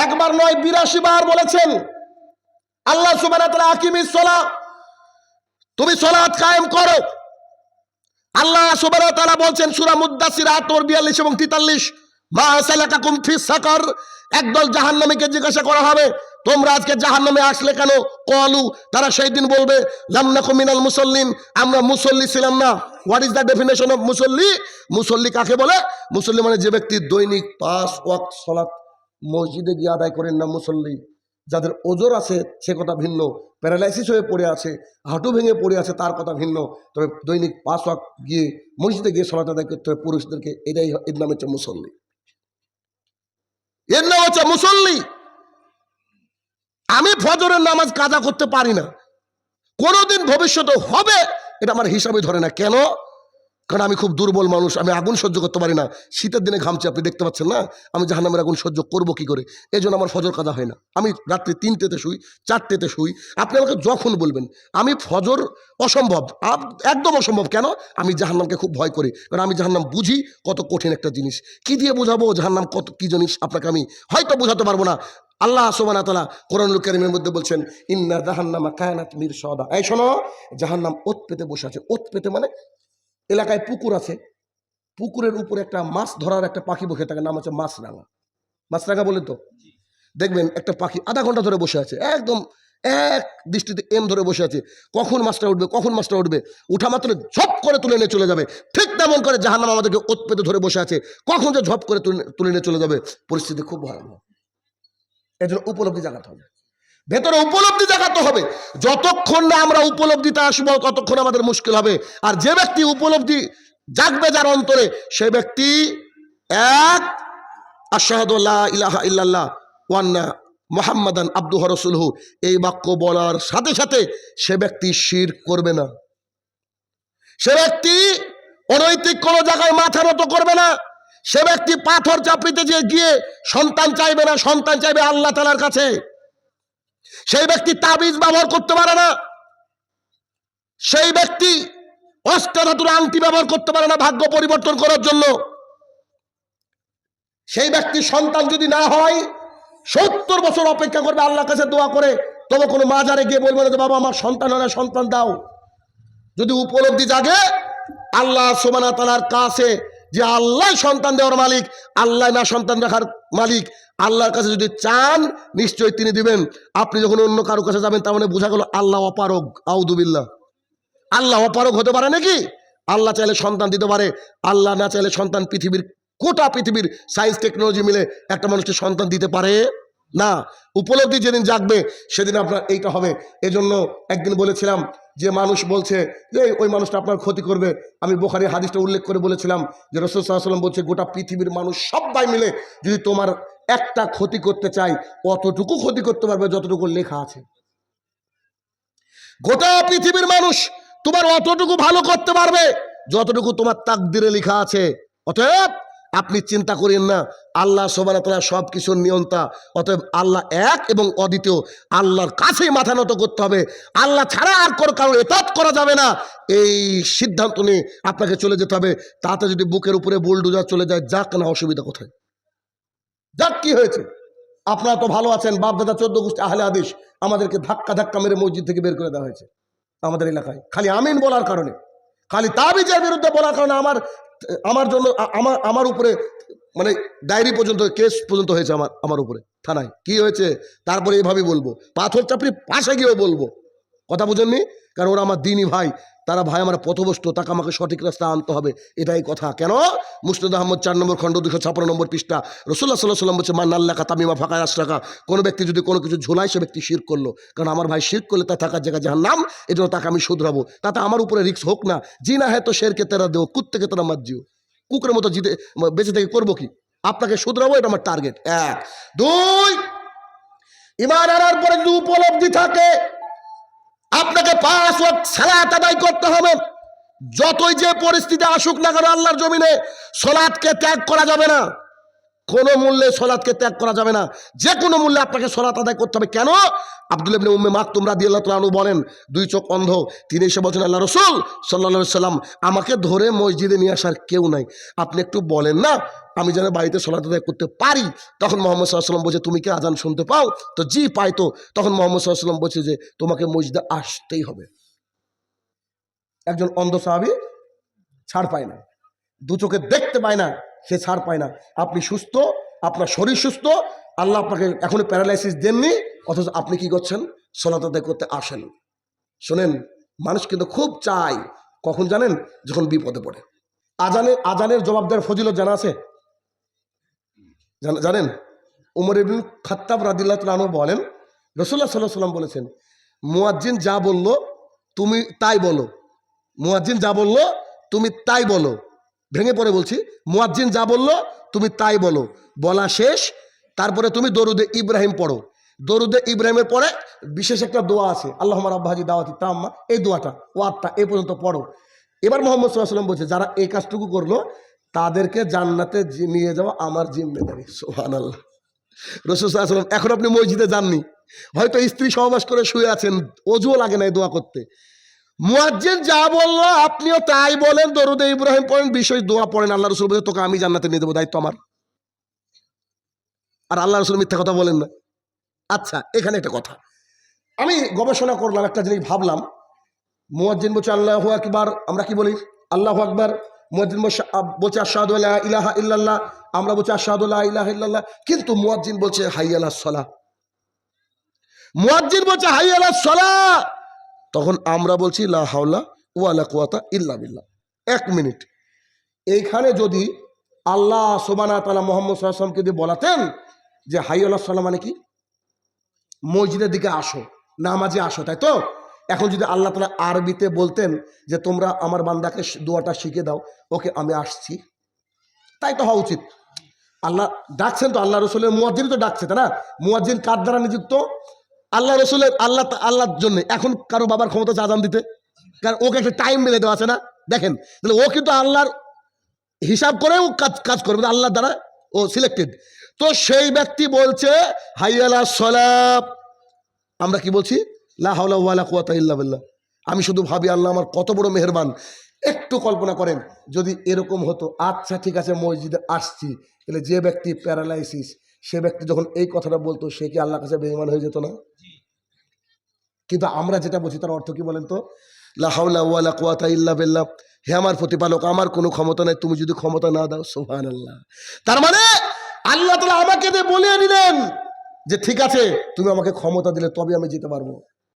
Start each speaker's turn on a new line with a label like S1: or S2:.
S1: একবার নয় ৮২ বার বলেছেন আল্লাহ সুবহানাহু ওয়া তাআলা আকিমিস সালাহ, তুমি সালাত কায়েম করো। আল্লাহ সুবহানাহু ওয়া তাআলা বলছেন সূরা মুদ্দাসির ৪২ এবং ৪৩, মা সালাকাকুম ফিস সাকার, একদল জাহান্নামীকে জিজ্ঞাসা করা হবে তোমরা আজকে জাহান্নামে আসলে কেন? ক্বালু, তারা সেই দিন বলবে লাম নাকু মিনাল মুসাল্লিন, আমরা মুসল্লি ছিলাম না। What is the definition of মুসল্লি? মুসল্লি কাকে বলে? মুসল্লি মানে যে ব্যক্তি দৈনিক ৫ ওয়াক্ত সালাত মসজিদে গিয়ে আদায় করেন না মুসল্লি। যাদের ওজর আছে সে কথা ভিন্ন, প্যারালাইসিস হয়ে পড়ে আছে, হাঁটু ভেঙে পড়ে আছে তার কথা ভিন্ন। তবে দৈনিক ৫ ওয়াক্ত গিয়ে মসজিদে গিয়ে সালাত আদায় করতে হবে পুরুষদেরকে, এটাই এর নাম হচ্ছে মুসল্লি, এর নাম হচ্ছে মুসল্লি। আমি ফজরের নামাজ কাজা করতে পারি না, কোনোদিন ভবিষ্যতে হবে এটা আমার হিসাবে ধরে না। কেন? কারণ আমি খুব দুর্বল মানুষ, আমি আগুন সহ্য করতে পারি না। শীতের দিনে ঘামছি, আপনি দেখতে পাচ্ছেন না, আমি জাহান্নামের আগুন সহ্য করবো কি করে? এই জন্য আমার ফজর কাজা হয় না। আমি রাত্রি ৩টেতে শুই, ৪টেতে শুই। আপনি আমাকে যখন বলবেন, আমি ফজর অসম্ভব, একদম অসম্ভব। কেন? আমি জাহান্নামকে খুব ভয় করি, কারণ আমি জাহান্নাম বুঝি কত কঠিন একটা জিনিস। কি দিয়ে বোঝাবো জাহান্নাম কত কি জিনিস আপনাকে আমি হয়তো বোঝাতে পারবো না। আল্লাহ সুবহানাহু ওয়া তাআলা কোরআনুল কারীমের মধ্যে বলছেন ইন্না জাহান্নামা কানাত মিরসাদা, এই শোনো, জাহান্নাম ওত পেতে বসে আছে। ওত পেতে মানে এলাকায় পুকুর আছে, পুকুরের উপরে একটা মাছ ধরার একটা পাখি বসে থাকে, নাম হচ্ছে মাছরাঙা। মাছরাঙা বলে তো দেখবেন একটা পাখি আধা ঘন্টা ধরে বসে আছে, একদম এক দৃষ্টিতে এম ধরে বসে আছে, কখন মাছটা উঠবে, কখন মাছটা উঠবে, উঠা মাত্র ঝপ করে তুলে নিয়ে চলে যাবে। ঠিক তেমন করে জাহান্নাম আমাদেরকে ওত পেতে ধরে বসে আছে, কখন যে ঝপ করে তুলে নিয়ে চলে যাবে। পরিস্থিতি খুব ভয়াবহ। এর জন্য উপলব্ধি জাগাতে হবে, ভেতরে উপলব্ধি জাগাতে হবে। যতক্ষণ না আমরা উপলব্ধিতে আসবো ততক্ষণ আমাদের মুশকিল হবে। আর যে ব্যক্তি উপলব্ধি জাগবে যার অন্তরে, সে ব্যক্তি এক আশহাদু লা ইলাহা ইল্লাল্লাহ ওয়া আন্না মুহাম্মাদান আবদুহু ওয়া রাসূলুহু, এই বাক্য বলার সাথে সাথে সে ব্যক্তি শিরক করবে না, সে ব্যক্তি অনৈতিক কোনো জায়গায় মাথা নত করবে না, সে ব্যক্তি পাথর চাপড়িতে গিয়ে সন্তান চাইবে না, সন্তান চাইবে আল্লাহ তাআলার কাছে। সেই ব্যক্তি তাবিজ ব্যবহার করতে পারে না, সেই ব্যক্তি অষ্টধাতুর আংটি ব্যবহার করতে পারে না ভাগ্য পরিবর্তন করার জন্য। সেই ব্যক্তি সন্তান যদি না হয় ৭০ বছর অপেক্ষা করবে আল্লাহর কাছে দোয়া করে, তবে কোনো মাজারে গিয়ে বলবে না যে বাবা আমার সন্তান হয় না, সন্তান দাও। যদি উপলব্ধি জাগে আল্লাহ সুবহানাহু ওয়া তাআলার কাছে যে আল্লাহ সন্তান দেওয়ার মালিক, আল্লাহ না সন্তান রাখার মালিক, আল্লাহর কাছে যদি চান নিশ্চয়ই তিনি দিবেন। আপনি যখন অন্য কারো কাছে যাবেন তার মানে বোঝা গেল আল্লাহ অপারগ। আউযুবিল্লাহ। আল্লাহ অপারগ হতে পারে নাকি? আল্লাহ চাইলে সন্তান দিতে পারে, আল্লাহ না চাইলে সন্তান গোটা পৃথিবীর সায়েন্স টেকনোলজি মিলে একটা মানুষকে সন্তান দিতে পারে না। উপলব্ধি যেদিন জাগবে সেদিন আপনার এইটা হবে। এজন্য একদিন বলেছিলাম যে মানুষ বলছে যে ওই মানুষটা আপনার ক্ষতি করবে, আমি বুখারী হাদিসটা উল্লেখ করে বলেছিলাম যে রাসূল সাল্লাল্লাহু আলাইহি ওয়াসাল্লাম বলছে গোটা পৃথিবীর মানুষ সবাই মিলে যদি তোমার একটা ক্ষতি করতে চায় অতটুকু ক্ষতি করতে পারবে যতটুকু লেখা আছে। গোটা পৃথিবীর মানুষ তোমার অতটুকু ভালো করতে পারবে যতটুকু তোমার তাকদিরে লেখা আছে। অতএব আপনি চিন্তা করেন না, আল্লাহ সুবহানাহু ওয়া তাআলা সব কিছুর নিয়ন্তা। অতএব আল্লাহ এক এবং অদ্বিতীয়, আল্লাহর কাছেই মাথা নত করতে হবে। আল্লাহ ছাড়া আর কারো ইতাআত করা যাবে না, এই সিদ্ধান্ত নিয়ে আপনাকে চলে যেতে হবে। তাতে যদি বুকের উপরে বুলডোজার চলে যায়, যাক না, অসুবিধা কোথায়? যাক, কি হয়েছে? আপনারা তো ভালো আছেন, বাপদাদা 14 গোষ্ঠী আহলে হাদিস, আমাদেরকে ধাক্কা মেরে মসজিদ থেকে বের করে দেওয়া হয়েছে আমাদের এলাকায়, খালি আমিন বলার কারণে, খালি তাবিজের বিরুদ্ধে বলার কারণে আমার জন্য আমার উপরে মানে ডায়েরি পর্যন্ত, কেস পর্যন্ত হয়েছে আমার উপরে থানায়। কি হয়েছে? তারপরে এইভাবেই বলবো, পাথর চাপড়ি পাশে গিয়েও বলবো। কথা বুঝেননি? কারণ ওরা আমার দিনী ভাই, তারা ভাই আমার পথভ্রষ্ট, তাকে আমাকে সঠিক রাস্তা আনতে হবে, এটাই কথা। কেন? মুসনাদ আহমদ 4 নম্বর খণ্ড 256 নম্বর পৃষ্ঠা, রাসূলুল্লাহ সাল্লাল্লাহু আলাইহি ওয়াসাল্লাম বলছে মান আল্লাকা তামিমা ফাকাদ আশরাকা, কোনো ব্যক্তি যদি কোনো কিছু ঝোলায় সে ব্যক্তি শিরক করলো। কারণ আমার ভাই শিরক করলে তার থাকার জায়গা জাহান্নাম, এজন্য তাকে আমি শুধরাবো। তাতে আমার উপরে রিস্ক হোক না, জিনা হ্যাঁ তো শেরকে তেরা দেও, কুত্তেকে তেরা মাত জিও, কুকুরের মতো বেঁচে থেকে করবো কি? আপনাকে শুধরাবো, এটা আমার টার্গেট। 1 2 ঈমান আনার পরে যদি উপলব্ধি থাকে আপনাকে 5 ওয়াক্ত সালাত আদায় করতে হবে। যতই যে পরিস্থিতি আসুক না কেন আল্লাহর জমিনে সালাতকে ত্যাগ করা যাবে না, কোনো মূল্যে সালাতকে ত্যাগ করা যাবে না, যে কোনো মূল্যে আপনাকে সালাত আদায় করতে হবে। কেন? আব্দুল্লাহ ইবনে উম্মে মাকতুম রাদিয়াল্লাহু তাআলা আনহু বলেন, 2 চোখ অন্ধ, তিনি এসে বলছেন আল্লাহ রাসূল সাল্লাল্লাহু আলাইহি সাল্লাম আমাকে ধরে মসজিদে নিয়ে আসার কেউ নাই, আপনি একটু বলেন না আমি যেন বাড়িতে সালাত আদায় করতে পারি। তখন মোহাম্মদ সাল্লাল্লাহু আলাইহি ওয়াসাল্লাম বলছে তুমি কি আজান শুনতে পাও? তো জি পাই। তো তখন মোহাম্মদ সাল্লাল্লাহু আলাইহি ওয়াসাল্লাম বলছে যে তোমাকে মসজিদে আসতেই হবে। একজন অন্ধ সাহাবী ছাড় পায় না, দু চোখে দেখতে পায় না, সে ছাড় পায় না। আপনি সুস্থ, আপনার শরীর সুস্থ, আল্লাহ আপনাকে এখনো প্যারালাইসিস দেননি, অথচ আপনি কি করছেন? সালাত আদায় করতে আসেন। শোনেন, মানুষ কিন্তু খুব চায় কখন জানেন? যখন বিপদে পড়ে। আজানের জবাব দেওয়ার ফজিলত জানা আছে? জানেন? উমর ইবনে খাত্তাব রাদিয়াল্লাহু তাআলা আনহু বলেন, রাসূলুল্লাহ সাল্লাল্লাহু আলাইহি ওয়াসাল্লাম বলেছেন, মুয়াজ্জিন যা বলল তুমি তাই বলো। মুয়াজ্জিন যা বলল তুমি তাই বলো। ভেঙে পড়ে বলছি, মুয়াজ্জিন যা বলল তুমি তাই বলো। বলা শেষ, তারপরে তুমি দরুদে ইব্রাহিম পড়ো। দরুদে ইব্রাহিমের পরে বিশেষ একটা দোয়া আছে, আল্লাহুম্মা রাব্বা হাযিহি দাওয়াতি তাম্মা, এই দোয়াটা ওয়াতটা এই পর্যন্ত পড়ো। এবার মুহাম্মদ সাল্লাল্লাহু আলাইহি ওয়াসাল্লাম বলছে, যারা এই কাজটুকু করলো তাদেরকে জান্নাতে নিয়ে যাওয়া আমার জিম্মেদারি। সুবহানাল্লাহ। রাসূল সাল্লাল্লাহু আলাইহি ওয়াসাল্লাম, এখন আপনি মসজিদে যাননি, হয়তো স্ত্রী সহবাস করে শুয়ে আছেন, অজুও লাগে না এই দোয়া করতে। মুয়াজ্জিন যা বললো আপনিও তাই বলেন, দরুদে ইব্রাহিম পড়েন, বিশেষ দোয়া পড়েন। আল্লাহ রাসূল বলে তোকে আমি জান্নাতে নিয়ে দেবো, দায়িত্ব আমার। আর আল্লাহ রাসূল মিথ্যা কথা বলেন না। আচ্ছা, এখানে একটা কথা আমি গবেষণা করলাম, একটা জিনিস ভাবলাম। মুয়াজ্জিন বলছে আল্লাহু আকবার, আমরা কি বলি? আল্লাহু আকবার। মুয়াজ্জিন বলছে আশহাদু আল্লা ইলাহা ইল্লাল্লাহ, আমরা বলছি আশহাদু লা ইলাহা ইল্লাল্লাহ। কিন্তু মুয়াজ্জিন বলছে হাইয়া আলাস সালাহ। মুয়াজ্জিন বলছে হাইয়া আলাস সালাহ, তখন আমরা বলছি লা হাওলা ওয়ালা কুওয়াতা ইল্লা বিল্লাহ। এক মিনিট, এইখানে যদি আল্লাহ সুবহানাহু ওয়া তাআলা মুহাম্মদ সাল্লাল্লাহু আলাইহি ওয়াসাল্লামকে দিয়ে বলাতেন যে হাইয়া আলাস সালাহ মানে কি? মসজিদের দিকে আসো, নামাজে আসো, তাই তো? এখন যদি আল্লাহ তাআলা আরবিতে বলতেন যে তোমরা আমার বান্দাকে দোয়াটা শিখে দাও, ওকে আমি আসছি, তাই তো হওয়া উচিত। আল্লাহ ডাকছেন তো, আল্লাহ রসুলের মুয়াজ্জিন তো ডাকছে, তাই না? মুয়াজ্জিন কার দ্বারা নিযুক্ত? আল্লাহ রসুলের, আল্লাহর জন্য। এখন কারো বাবার ক্ষমতা আছে আজান দিতে? কারণ ওকে একটা টাইম বেঁধে দেওয়া আছে না? দেখেন, তাহলে ও কিন্তু আল্লাহর হিসাব করেও কাজ করবে, আল্লাহর দ্বারা ও সিলেক্টেড। তো সেই ব্যক্তি বলছে হাইয়া আলাস সালাহ, আমরা কি বলছি? লা হাওলা ওয়ালা কুওয়াতা ইল্লা বিল্লাহ। আমি শুধু ভাবি আল্লাহ আমার কত বড় মেহেরবান। একটু কল্পনা করেন যদি এরকম হতো, আচ্ছা ঠিক আছে মসজিদে আসছি, তাহলে যে ব্যক্তি প্যারালাইসিস সে ব্যক্তি যখন এই কথাটা বলতো, সে কি আল্লাহর কাছে বেঈমান হয়ে যেত না? কিন্তু আমরা যেটা বলছি তার অর্থ কি বলেন তো? লা হাওলা ওয়ালা কুওয়াতা ইল্লা বিল্লাহ। হে আমার প্রতিপালক, আমার কোনো ক্ষমতা নাই, তুমি যদি ক্ষমতা না দাও। সুবহানাল্লাহ। তার মানে আল্লাহ তাআলা আমাকে দিয়ে বলিয়ে দিলেন যে ঠিক আছে তুমি আমাকে ক্ষমতা দিলে তবে আমি যেতে পারবো।